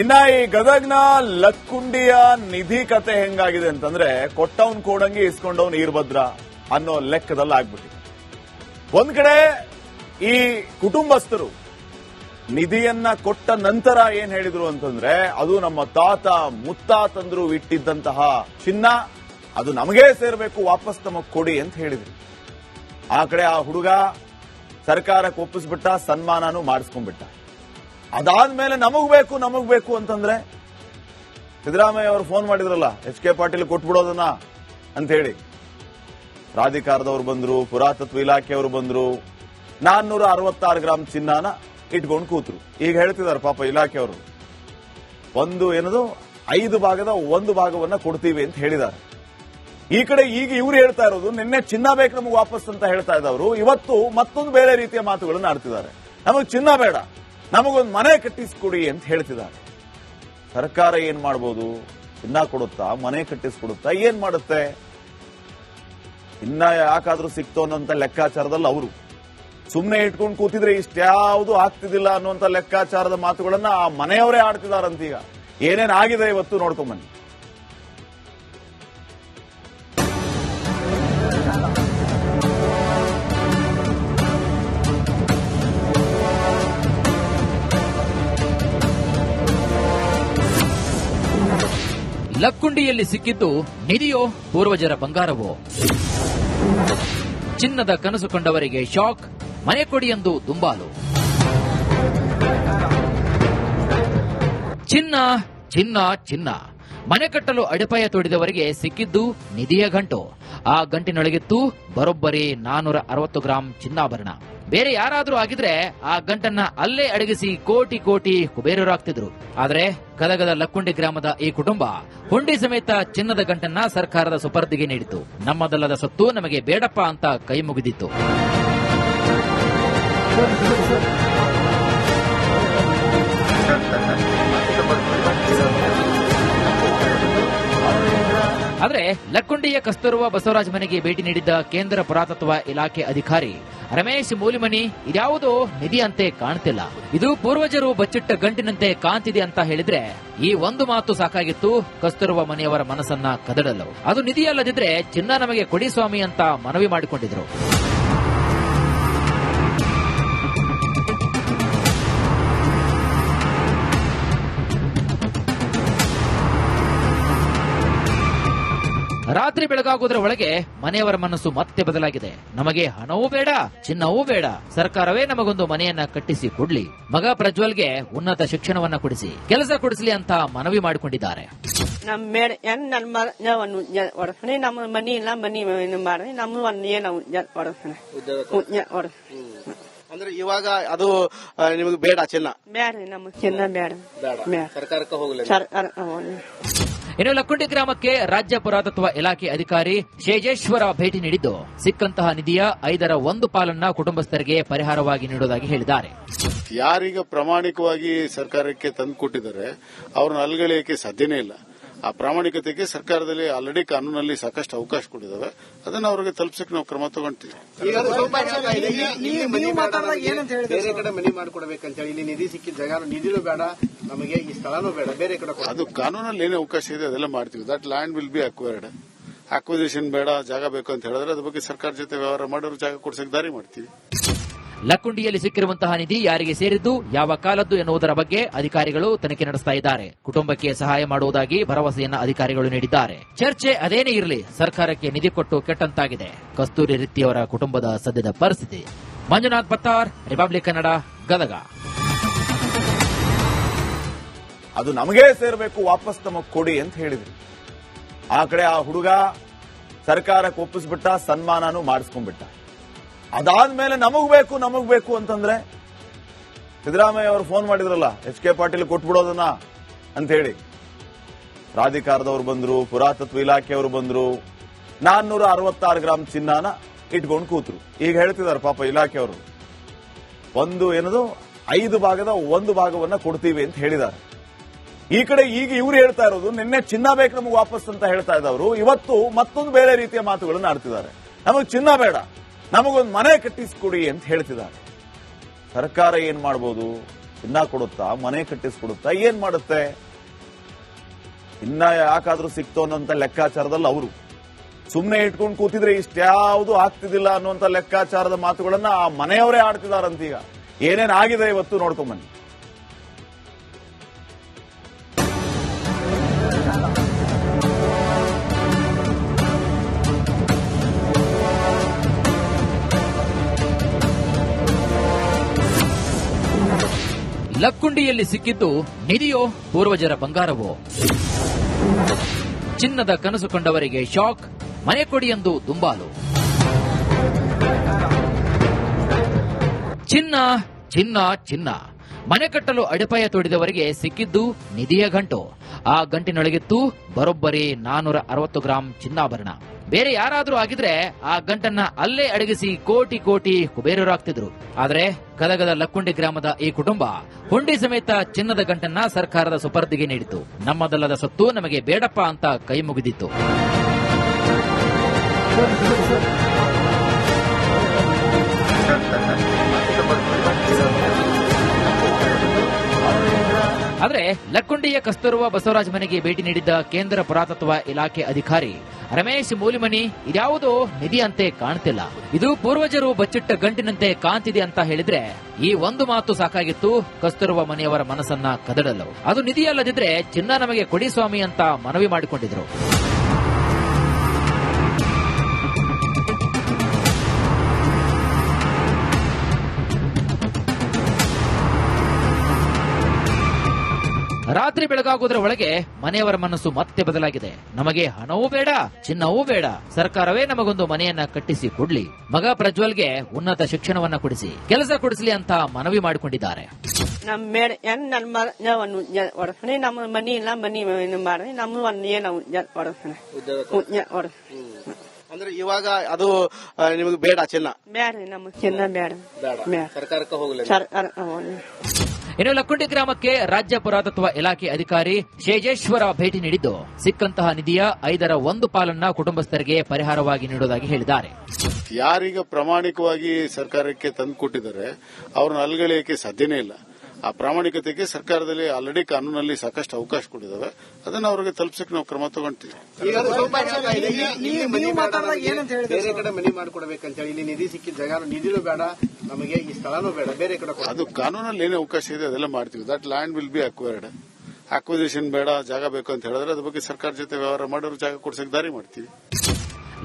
ಇನ್ನ ಈ ಗದಗ್ನ ಲಕ್ಕುಂಡಿಯ ನಿಧಿ ಕತೆ ಹೆಂಗಾಗಿದೆ ಅಂತಂದ್ರೆ ಕೊಟ್ಟವನ್ ಕೋಡಂಗಿ ಇಸ್ಕೊಂಡವನ್ ಈರ್ಭದ್ರ ಅನ್ನೋ ಲೆಕ್ಕದಲ್ಲಿ ಆಗ್ಬಿಟ್ಟಿದೆ. ಒಂದ್ ಕಡೆ ಈ ಕುಟುಂಬಸ್ಥರು ನಿಧಿಯನ್ನ ಕೊಟ್ಟ ನಂತರ ಏನ್ ಹೇಳಿದ್ರು ಅಂತಂದ್ರೆ ಅದು ನಮ್ಮ ತಾತ ಮುತ್ತಾತಂದ್ರು ಇಟ್ಟಿದ್ದಂತಹ ಚಿನ್ನ, ಅದು ನಮಗೇ ಸೇರ್ಬೇಕು, ವಾಪಸ್ ನಮಗ್ ಕೊಡಿ ಅಂತ ಹೇಳಿದ್ರು. ಆ ಕಡೆ ಆ ಹುಡುಗ ಸರ್ಕಾರಕ್ಕೆ ಒಪ್ಪಿಸ್ಬಿಟ್ಟ, ಸನ್ಮಾನನೂ ಮಾಡಿಸ್ಕೊಂಡ್ಬಿಟ್ಟ. ಅದಾದ್ಮೇಲೆ ನಮಗ್ ಬೇಕು ಅಂತಂದ್ರೆ ಸಿದ್ದರಾಮಯ್ಯ ಅವರು ಫೋನ್ ಮಾಡಿದ್ರಲ್ಲ, ಎಚ್.ಕೆ. ಪಾಟೀಲ್ ಕೊಟ್ಬಿಡೋದನ್ನ ಅಂತ ಹೇಳಿ. ಪ್ರಾಧಿಕಾರದವರು ಬಂದ್ರು, ಪುರಾತತ್ವ ಇಲಾಖೆಯವರು ಬಂದ್ರು, 466 ಗ್ರಾಂ ಚಿನ್ನಾನ ಇಟ್ಕೊಂಡು ಕೂತ್ರು. ಈಗ ಹೇಳ್ತಿದ್ದಾರೆ ಪಾಪ ಇಲಾಖೆಯವರು, ಒಂದು ಏನದು 5 ಭಾಗದ 1 ಭಾಗವನ್ನ ಕೊಡ್ತೀವಿ ಅಂತ ಹೇಳಿದ್ದಾರೆ. ಈ ಕಡೆ ಈಗ ಇವ್ರು ಹೇಳ್ತಾ ಇರೋದು, ನಿನ್ನೆ ಚಿನ್ನ ಬೇಕು ನಮಗೆ ವಾಪಸ್ ಅಂತ ಹೇಳ್ತಾ ಇದ್ದವರು ಇವತ್ತು ಮತ್ತೊಂದು ಬೇರೆ ರೀತಿಯ ಮಾತುಗಳನ್ನು ಆಡ್ತಿದ್ದಾರೆ. ನಮಗೆ ಚಿನ್ನ ಬೇಡ, ನಮಗೊಂದು ಮನೆ ಕಟ್ಟಿಸ್ಕೊಡಿ ಅಂತ ಹೇಳ್ತಿದ್ದಾರೆ. ಸರ್ಕಾರ ಏನ್ ಮಾಡಬಹುದು? ಚಿನ್ನ ಕೊಡುತ್ತಾ, ಮನೆ ಕಟ್ಟಿಸ್ಕೊಡುತ್ತಾ, ಏನ್ ಮಾಡುತ್ತೆ? ಇನ್ನ ಯಾಕಾದ್ರೂ ಸಿಕ್ತೋ ಅನ್ನೋಂಥ ಲೆಕ್ಕಾಚಾರದಲ್ಲಿ ಅವರು ಸುಮ್ಮನೆ ಇಟ್ಕೊಂಡು ಕೂತಿದ್ರೆ ಇಷ್ಟ್ಯಾವುದು ಆಗ್ತಿದ್ದಿಲ್ಲ ಅನ್ನುವಂಥ ಲೆಕ್ಕಾಚಾರದ ಮಾತುಗಳನ್ನ ಆ ಮನೆಯವರೇ ಆಡ್ತಿದಾರಂತೀಗ. ಏನೇನ್ ಆಗಿದೆ ಇವತ್ತು ನೋಡ್ಕೊಂಬನ್ನಿ. ಲಕ್ಕುಂಡಿಯಲ್ಲಿ ಸಿಕ್ಕಿದ್ದು ನಿಧಿಯೋ ಪೂರ್ವಜರ ಬಂಗಾರವೋ? ಚಿನ್ನದ ಕನಸು ಕಂಡವರಿಗೆ ಶಾಕ್, ಮನೆ ಕೊಡಿ ಎಂದು ದುಂಬಾಲು. ಚಿನ್ನ ಚಿನ್ನ ಚಿನ್ನ ಮನೆ ಕಟ್ಟಲು ಅಡಿಪಾಯ ತೋಡಿದವರಿಗೆ ಸಿಕ್ಕಿದ್ದು ನಿಧಿಯ ಗಂಟು. ಆ ಗಂಟಿನೊಳಗಿತ್ತು ಬರೋಬ್ಬರಿ 460 ಗ್ರಾಂ ಚಿನ್ನಾಭರಣ. ಬೇರೆ ಯಾರಾದ್ರೂ ಆಗಿದ್ರೆ ಆ ಗಂಟನ್ನ ಅಲ್ಲೇ ಅಡಗಿಸಿ ಕೋಟಿ ಕೋಟಿ ಕುಬೇರರಾಗ್ತಿದ್ರು. ಆದ್ರೆ ಗದಗದ ಲಕ್ಕುಂಡಿ ಗ್ರಾಮದ ಈ ಕುಟುಂಬ ಹುಂಡಿ ಸಮೇತ ಚಿನ್ನದ ಗಂಟನ್ನ ಸರ್ಕಾರದ ಸುಪರ್ದಿಗೆ ನೀಡಿತು. ನಮ್ಮದಲ್ಲದ ಸೊತ್ತು ನಮಗೆ ಬೇಡಪ್ಪ ಅಂತ ಕೈ ಮುಗಿದಿತ್ತು. ಆದರೆ ಲಕ್ಕುಂಡಿಯ ಕಸ್ತೂರ್ಬಾ ಬಸವರಾಜ್ ಮನೆಗೆ ಭೇಟಿ ನೀಡಿದ್ದ ಕೇಂದ್ರ ಪುರಾತತ್ವ ಇಲಾಖೆ ಅಧಿಕಾರಿ ರಮೇಶ್ ಮೂಲಿಮನಿ ಇದ್ಯಾವುದೋ ನಿಧಿ ಅಂತೆ ಕಾಣ್ತಿಲ್ಲ, ಇದು ಪೂರ್ವಜರು ಬಚ್ಚಿಟ್ಟ ಗಂಟಿನಂತೆ ಕಾಣ್ತಿದೆ ಅಂತ ಹೇಳಿದ್ರೆ ಈ ಒಂದು ಮಾತು ಸಾಕಾಗಿತ್ತು ಕಸ್ತೂರ್ಬಾ ಮನೆಯವರ ಮನಸ್ಸನ್ನ ಕದಡಲು. ಅದು ನಿಧಿಯಲ್ಲದಿದ್ರೆ ಚಿನ್ನ ನಮಗೆ ಕೊಡಿ ಸ್ವಾಮಿ ಅಂತ ಮನವಿ ಮಾಡಿಕೊಂಡಿದ್ರು. ರಾತ್ರಿ ಬೆಳಗಾಗುವುದರ ಒಳಗೆ ಮನೆಯವರ ಮನಸ್ಸು ಮತ್ತೆ ಬದಲಾಗಿದೆ. ನಮಗೆ ಹಣವೂ ಬೇಡ, ಚಿನ್ನವೂ ಬೇಡ, ಸರ್ಕಾರವೇ ನಮಗೊಂದು ಮನೆಯನ್ನ ಕಟ್ಟಿಸಿ ಕೊಡ್ಲಿ, ಮಗ ಪ್ರಜ್ವಲ್ಗೆ ಉನ್ನತ ಶಿಕ್ಷಣವನ್ನ ಕೊಡಿಸಿ, ಕೆಲಸ ಕೊಡಿಸಲಿ ಅಂತ ಮನವಿ ಮಾಡಿಕೊಂಡಿದ್ದಾರೆ. ಅಂದ್ರೆ ಇವಾಗ ಅದು ನಿಮಗೆ ಬೇಡ, ಚಿನ್ನ ಬೇಡ, ನಮಗೆ ಚಿನ್ನ ಬೇಡ, ಸರ್ಕಾರಕ್ಕೆ ಹೋಗಲಿ. ಇನ್ನು ಲಕ್ಕುಂಡಿ ಗ್ರಾಮಕ್ಕೆ ರಾಜ್ಯ ಪುರಾತತ್ವ ಇಲಾಖೆ ಅಧಿಕಾರಿ ಶೇಜೇಶ್ವರ ಭೇಟಿ ನೀಡಿದ್ದು ಸಿಕ್ಕಂತಹ ನಿಧಿಯ 1/5 ಪಾಲನ್ನ ಕುಟುಂಬಸ್ಥರಿಗೆ ಪರಿಹಾರವಾಗಿ ನೀಡುವುದಾಗಿ ಹೇಳಿದ್ದಾರೆ. ಯಾರೀಗ ಪ್ರಾಮಾಣಿಕವಾಗಿ ಸರ್ಕಾರಕ್ಕೆ ತಂದು ಕೊಟ್ಟಿದ್ದಾರೆ ಅವ್ರನ್ನ ಅಲ್ಗಳೆಯಕ್ಕೆ ಸಾಧ್ಯನೇ ಇಲ್ಲ. ಆ ಪ್ರಾಮಾಣಿಕತೆಗೆ ಸರ್ಕಾರದಲ್ಲಿ ಆಲ್ರೆಡಿ ಕಾನೂನಲ್ಲಿ ಸಾಕಷ್ಟು ಅವಕಾಶ ಕೊಟ್ಟಿದ್ದಾವೆ. ಅದನ್ನ ಅವರಿಗೆ ತಲುಪಿಸಕ್ಕೆ ನಾವು ಕ್ರಮ ತಗೊಂತೀವಿ. ಬೇರೆ ಕಡೆ ಮನೆ ಮಾಡಿಕೊಡ್ಬೇಕಂತ ಹೇಳಿ ಇಲ್ಲಿ ನಿಧಿ ಸಿಕ್ಕಿದ ಜಾಗ ನಿಧಿನೂ ಬೇಡ, ನಮಗೆ ಈ ಸ್ಥಳನೂ ಬೇಡ, ಬೇರೆ ಕಡೆ ಅದು ಕಾನೂನಲ್ಲಿ ಏನೇ ಅವಕಾಶ ಇದೆ ಅದೆಲ್ಲ ಮಾಡ್ತೀವಿ. That land will be acquired. Acquisition ಬೇಡ, ಜಾಗ ಬೇಕು ಅಂತ ಹೇಳಿದ್ರೆ ಅದ್ರ ಬಗ್ಗೆ ಸರ್ಕಾರ ಜೊತೆ ವ್ಯವಹಾರ ಮಾಡೋರು ಜಾಗ ಕೊಡ್ಸಕ್ಕೆ ದಾರಿ ಮಾಡ್ತೀವಿ. ಲಕ್ಕುಂಡಿಯಲ್ಲಿ ಸಿಕ್ಕಿರುವಂತಹ ನಿಧಿ ಯಾರಿಗೆ ಸೇರಿದ್ದು, ಯಾವ ಕಾಲದ್ದು ಎನ್ನುವುದರ ಬಗ್ಗೆ ಅಧಿಕಾರಿಗಳು ತನಿಖೆ ನಡೆಸ್ತಾ ಇದ್ದಾರೆ. ಕುಟುಂಬಕ್ಕೆ ಸಹಾಯ ಮಾಡುವುದಾಗಿ ಭರವಸೆಯನ್ನ ಅಧಿಕಾರಿಗಳು ನೀಡಿದ್ದಾರೆ. ಚರ್ಚೆ ಅದೇನೇ ಇರಲಿ, ಸರ್ಕಾರಕ್ಕೆ ನಿಧಿ ಕೊಟ್ಟು ಕೆಟ್ಟಂತಾಗಿದೆ ಕಸ್ತೂರಿ ರಿತ್ತಿಯವರ ಕುಟುಂಬದ ಸದ್ಯದ ಪರಿಸ್ಥಿತಿ. ಮಂಜುನಾಥ್ ಪತ್ತಾರ್, ರಿಪಬ್ಲಿಕ್ ಕನ್ನಡ, ಗದಗ. ಅದು ನಮಗೇ ಸೇರ್ಬೇಕು, ವಾಪಸ್ ನಮಗ್ ಕೊಡಿ ಅಂತ ಹೇಳಿದ್ರು. ಆ ಕಡೆ ಆ ಹುಡುಗ ಸರ್ಕಾರಕ್ಕೆ ಒಪ್ಪಿಸ್ಬಿಟ್ಟ, ಸನ್ಮಾನನೂ ಮಾಡಿಸ್ಕೊಂಡ್ಬಿಟ್ಟ. ಅದಾದ್ಮೇಲೆ ನಮಗ್ ಬೇಕು ಅಂತಂದ್ರೆ ಸಿದ್ದರಾಮಯ್ಯ ಅವರು ಫೋನ್ ಮಾಡಿದ್ರಲ್ಲ, ಎಚ್.ಕೆ. ಪಾಟೀಲ್ ಕೊಟ್ಬಿಡೋದನ್ನ ಅಂತ ಹೇಳಿ. ಪ್ರಾಧಿಕಾರದವರು ಬಂದ್ರು, ಪುರಾತತ್ವ ಇಲಾಖೆಯವರು ಬಂದ್ರು, 466 ಗ್ರಾಂ ಚಿನ್ನಾನ ಇಟ್ಕೊಂಡು ಕೂತ್ರು. ಈಗ ಹೇಳ್ತಿದ್ದಾರೆ ಪಾಪ ಇಲಾಖೆಯವರು, ಒಂದು ಏನದು 5 ಭಾಗದ 1 ಭಾಗವನ್ನ ಕೊಡ್ತೀವಿ ಅಂತ ಹೇಳಿದ್ದಾರೆ. ಈ ಕಡೆ ಈಗ ಇವ್ರು ಹೇಳ್ತಾ ಇರೋದು, ನಿನ್ನೆ ಚಿನ್ನ ಬೇಕು ನಮಗೆ ವಾಪಸ್ ಅಂತ ಹೇಳ್ತಾ ಇದ್ದವರು ಇವತ್ತು ಮತ್ತೊಂದು ಬೇರೆ ರೀತಿಯ ಮಾತುಗಳನ್ನು ಆಡ್ತಿದ್ದಾರೆ. ನಮಗೆ ಚಿನ್ನ ಬೇಡ, ನಮಗೊಂದು ಮನೆ ಕಟ್ಟಿಸ್ಕೊಡಿ ಅಂತ ಹೇಳ್ತಿದ್ದಾರೆ. ಸರ್ಕಾರ ಏನ್ ಮಾಡಬಹುದು? ಚಿನ್ನ ಕೊಡುತ್ತಾ, ಮನೆ ಕಟ್ಟಿಸ್ಕೊಡುತ್ತಾ, ಏನ್ ಮಾಡುತ್ತೆ? ಇನ್ನ ಯಾಕಾದ್ರೂ ಸಿಕ್ತು ಅನ್ನೋಂಥ ಲೆಕ್ಕಾಚಾರದಲ್ಲಿ ಅವರು ಸುಮ್ಮನೆ ಇಟ್ಕೊಂಡು ಕೂತಿದ್ರೆ ಇಷ್ಟ್ಯಾವುದು ಆಗ್ತಿದ್ದಿಲ್ಲ ಅನ್ನುವಂಥ ಲೆಕ್ಕಾಚಾರದ ಮಾತುಗಳನ್ನ ಆ ಮನೆಯವರೇ ಆಡ್ತಿದಾರಂತೀಗ. ಏನೇನ್ ಆಗಿದೆ ಇವತ್ತು ನೋಡ್ಕೊಂಬನ್ನಿ. ಲಕ್ಕುಂಡಿಯಲ್ಲಿ ಸಿಕ್ಕಿದ್ದು ನಿಧಿಯೋ ಪೂರ್ವಜರ ಬಂಗಾರವೋ? ಚಿನ್ನದ ಕನಸು ಕಂಡವರಿಗೆ ಶಾಕ್, ಮನೆ ಕೊಡಿ ಎಂದು ದುಂಬಾಲು. ಚಿನ್ನ ಚಿನ್ನ ಚಿನ್ನ ಮನೆ ಕಟ್ಟಲು ಅಡಿಪಾಯ ತೋಡಿದವರಿಗೆ ಸಿಕ್ಕಿದ್ದು ನಿಧಿಯ ಗಂಟು. ಆ ಗಂಟಿನೊಳಗಿತ್ತು ಬರೋಬ್ಬರಿ 460 ಗ್ರಾಂ ಚಿನ್ನಾಭರಣ. ಬೇರೆ ಯಾರಾದ್ರೂ ಆಗಿದ್ರೆ ಆ ಗಂಟನ್ನ ಅಲ್ಲೇ ಅಡಗಿಸಿ ಕೋಟಿ ಕೋಟಿ ಕುಬೇರರಾಗ್ತಿದ್ರು. ಆದ್ರೆ ಗದಗದ ಲಕ್ಕುಂಡಿ ಗ್ರಾಮದ ಈ ಕುಟುಂಬ ಹುಂಡಿ ಸಮೇತ ಚಿನ್ನದ ಗಂಟನ್ನ ಸರ್ಕಾರದ ಸುಪರ್ದಿಗೆ ನೀಡಿತು. ನಮ್ಮದಲ್ಲದ ಸೊತ್ತು ನಮಗೆ ಬೇಡಪ್ಪ ಅಂತ ಕೈ ಮುಗಿದಿತ್ತು. ಆದರೆ ಲಕ್ಕುಂಡಿಯ ಕಸ್ತೂರ್ಬಾ ಬಸವರಾಜ್ ಮನೆಗೆ ಭೇಟಿ ನೀಡಿದ್ದ ಕೇಂದ್ರ ಪುರಾತತ್ವ ಇಲಾಖೆ ಅಧಿಕಾರಿ ರಮೇಶ್ ಮೂಲಿಮನಿ ಇದ್ಯಾವುದೋ ನಿಧಿ ಅಂತೆ ಕಾಣ್ತಿಲ್ಲ, ಇದು ಪೂರ್ವಜರು ಬಚ್ಚಿಟ್ಟ ಗಂಟಿನಂತೆ ಕಾಣ್ತಿದೆ ಅಂತ ಹೇಳಿದ್ರೆ ಈ ಒಂದು ಮಾತು ಸಾಕಾಗಿತ್ತು ಕಸ್ತೂರ್ಬಾ ಮನೆಯವರ ಮನಸ್ಸನ್ನ ಕದಡಲು. ಅದು ನಿಧಿಯಲ್ಲದಿದ್ರೆ ಚಿನ್ನ ನಮಗೆ ಕೊಡಿ ಸ್ವಾಮಿ ಅಂತ ಮನವಿ ಮಾಡಿಕೊಂಡಿದ್ರು. ರಾತ್ರಿ ಬೆಳಗಾಗುವುದರ ಒಳಗೆ ಮನೆಯವರ ಮನಸ್ಸು ಮತ್ತೆ ಬದಲಾಗಿದೆ. ನಮಗೆ ಹಣವೂ ಬೇಡ, ಚಿನ್ನವೂ ಬೇಡ, ಸರ್ಕಾರವೇ ನಮಗೊಂದು ಮನೆಯನ್ನ ಕಟ್ಟಿಸಿ ಕೊಡ್ಲಿ, ಮಗ ಪ್ರಜ್ವಲ್ಗೆ ಉನ್ನತ ಶಿಕ್ಷಣವನ್ನ ಕೊಡಿಸಿ, ಕೆಲಸ ಕೊಡಿಸಲಿ ಅಂತ ಮನವಿ ಮಾಡಿಕೊಂಡಿದ್ದಾರೆ. ನಮ್ಮ ಮೇಡ ನಮ್ಮ ಮನಿ ಇಲ್ಲ, ಮನಿ ಮಾಡಿ ನಮ್ಮ ಅಂದ್ರೆ ಇವಾಗ ಅದು ನಿಮಗೆ ಬೇಡ ಚಿನ್ನ? ಬೇಡ, ನಮ್ಮ ಚಿನ್ನ ಬೇಡ, ಸರ್ಕಾರಕ್ಕೆ ಹೋಗಲಿ. ಇನ್ನು ಲಕ್ಕುಂಡಿ ಗ್ರಾಮಕ್ಕೆ ರಾಜ್ಯ ಪುರಾತತ್ವ ಇಲಾಖೆ ಅಧಿಕಾರಿ ಶೇಜೇಶ್ವರ ಭೇಟಿ ನೀಡಿದ್ದು ಸಿಕ್ಕಂತಹ ನಿಧಿಯ 1/5 ಪಾಲನ್ನ ಕುಟುಂಬಸ್ಥರಿಗೆ ಪರಿಹಾರವಾಗಿ ನೀಡುವುದಾಗಿ ಹೇಳಿದ್ದಾರೆ. ಯಾರೀಗ ಪ್ರಾಮಾಣಿಕವಾಗಿ ಸರ್ಕಾರಕ್ಕೆ ತಂದು ಕೊಟ್ಟಿದ್ದಾರೆ ಅವ್ರನ್ನ ಅಲ್ಗಳೆಯಕ್ಕೆ ಸಾಧ್ಯನೇ ಇಲ್ಲ. ಆ ಪ್ರಾಮಾಣಿಕತೆಗೆ ಸರ್ಕಾರದಲ್ಲಿ ಆಲ್ರೆಡಿ ಕಾನೂನಲ್ಲಿ ಸಾಕಷ್ಟು ಅವಕಾಶ ಕೊಟ್ಟಿದ್ದಾವೆ. ಅದನ್ನ ಅವರಿಗೆ ತಲುಪಿಸಕ್ಕೆ ನಾವು ಕ್ರಮ ತಗೊಂತೀವಿ. ಬೇರೆ ಕಡೆ ಮನೆ ಮಾಡಿಕೊಡ್ಬೇಕಂತ ಹೇಳಿ ಇಲ್ಲಿ ನಿಧಿ ಸಿಕ್ಕಿದ ಜಾಗ ನಿಧಿನೂ ಬೇಡ, ನಮಗೆ ಈ ಸ್ಥಳನೂ ಬೇಡ, ಬೇರೆ ಕಡೆ ಅದು ಕಾನೂನಲ್ಲಿ ಏನೇ ಅವಕಾಶ ಇದೆ ಅದೆಲ್ಲ ಮಾಡ್ತೀವಿ. That land will be acquired. Acquisition ಬೇಡ, ಜಾಗ ಬೇಕು ಅಂತ ಹೇಳಿದ್ರೆ ಅದ್ರ ಬಗ್ಗೆ ಸರ್ಕಾರ ಜೊತೆ ವ್ಯವಹಾರ ಮಾಡೋರು ಜಾಗ ಕೊಡ್ಸಕ್ಕೆ ದಾರಿ ಮಾಡ್ತೀವಿ.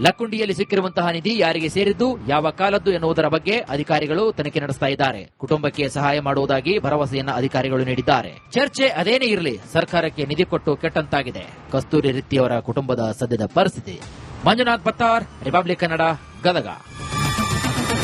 ಲಕ್ಕುಂಡಿಯಲ್ಲಿ ಸಿಕ್ಕಿರುವಂತಹ ನಿಧಿ ಯಾರಿಗೆ ಸೇರಿದ್ದು, ಯಾವ ಕಾಲದ್ದು ಎನ್ನುವುದರ ಬಗ್ಗೆ ಅಧಿಕಾರಿಗಳು ತನಿಖೆ ನಡೆಸ್ತಾ ಇದ್ದಾರೆ. ಕುಟುಂಬಕ್ಕೆ ಸಹಾಯ ಮಾಡುವುದಾಗಿ ಭರವಸೆಯನ್ನ ಅಧಿಕಾರಿಗಳು ನೀಡಿದ್ದಾರೆ. ಚರ್ಚೆ ಅದೇನೇ ಇರಲಿ, ಸರ್ಕಾರಕ್ಕೆ ನಿಧಿ ಕೊಟ್ಟು ಕೆಟ್ಟಂತಾಗಿದೆ ಕಸ್ತೂರಿ ರಿತ್ತಿಯವರ ಕುಟುಂಬದ ಸದ್ಯದ ಪರಿಸ್ಥಿತಿ. ಮಂಜುನಾಥ್ ಪತ್ತಾರ್, ರಿಪಬ್ಲಿಕ್ ಕನ್ನಡ, ಗದಗ.